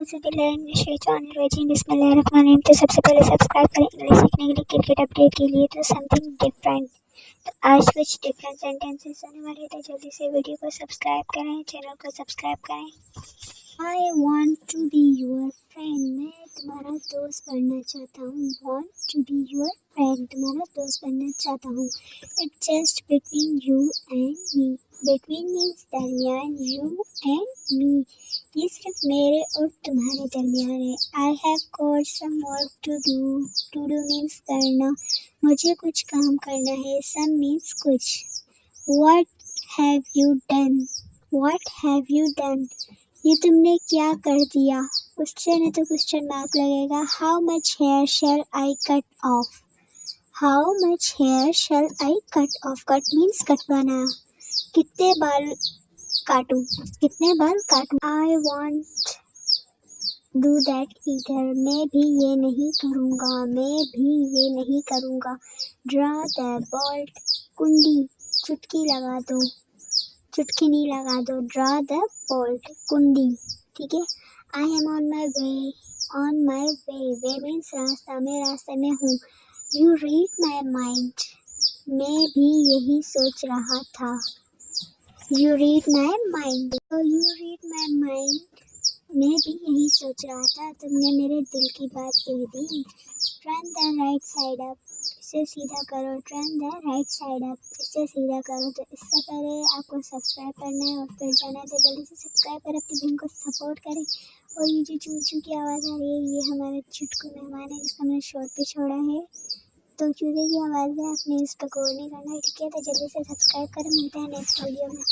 बिस्मिल्लाहिर्रहमानिर्रहीम। तो सबसे पहले सब्सक्राइब करें इंग्लिश सीखने के लिए, क्रिकेट अपडेट के लिए। तो समथिंग डिफरेंट, तो आज कुछ डिफरेंट सेंटेंसेस होने वाले, तो जल्दी से वीडियो को सब्सक्राइब करें, चैनल को सब्सक्राइब करें। I want to be your friend, मैं तुम्हारा दोस्त बनना चाहता हूँ। Want to be your friend, तुम्हारा दोस्त बनना चाहता हूँ। It's just between you and me, between means दरमियान, यू एंड मी ये सिर्फ मेरे और तुम्हारे दरमियान है। I have got some work to do means करना, मुझे कुछ काम करना है। सम मीन्स कुछ। व्हाट हैव यू डन, ये तुमने क्या कर दिया। क्वेश्चन है तो क्वेश्चन मार्क लगेगा। How much hair shall I cut off, how much hair shall I cut off, cut means कटवाना। कितने बाल काटूं, कितने बाल काटूं। I want do that either, मैं भी ये नहीं करूँगा, मैं भी ये नहीं करूँगा। ड्रा द बोल्ट, कुंडी, चुटकी लगा दो, चुटकिनी लगा दो। ड्रा द बोल्ट, कुंडी, ठीक है। I am on my way, way means रास्ता, मैं रास्ते में हूँ। यू रीड माई माइंड, मैं भी यही सोच रहा था। You read my mind, so you read my mind, मैं भी यही सोच रहा था, तुमने मेरे दिल की बात कह दी। Turn the right side up, इसे सीधा करो। Turn the right side up, इसे सीधा करो। तो इससे पहले आपको सब्सक्राइब करना है और फिर जाना है, तो जल्दी से सब्सक्राइब कर अपनी बहन को सपोर्ट करें। और ये जो चू चू की आवाज़ आ रही है, ये हमारे चुटकू मेहमान है जिसको हमने शॉर्ट पे छोड़ा है। तो चूजे की आवाज़ है, आपने इस पर गौर नहीं करना है, ठीक है। तो जल्दी से सब्सक्राइब करें, मिलते हैं नेक्स्ट वीडियो में।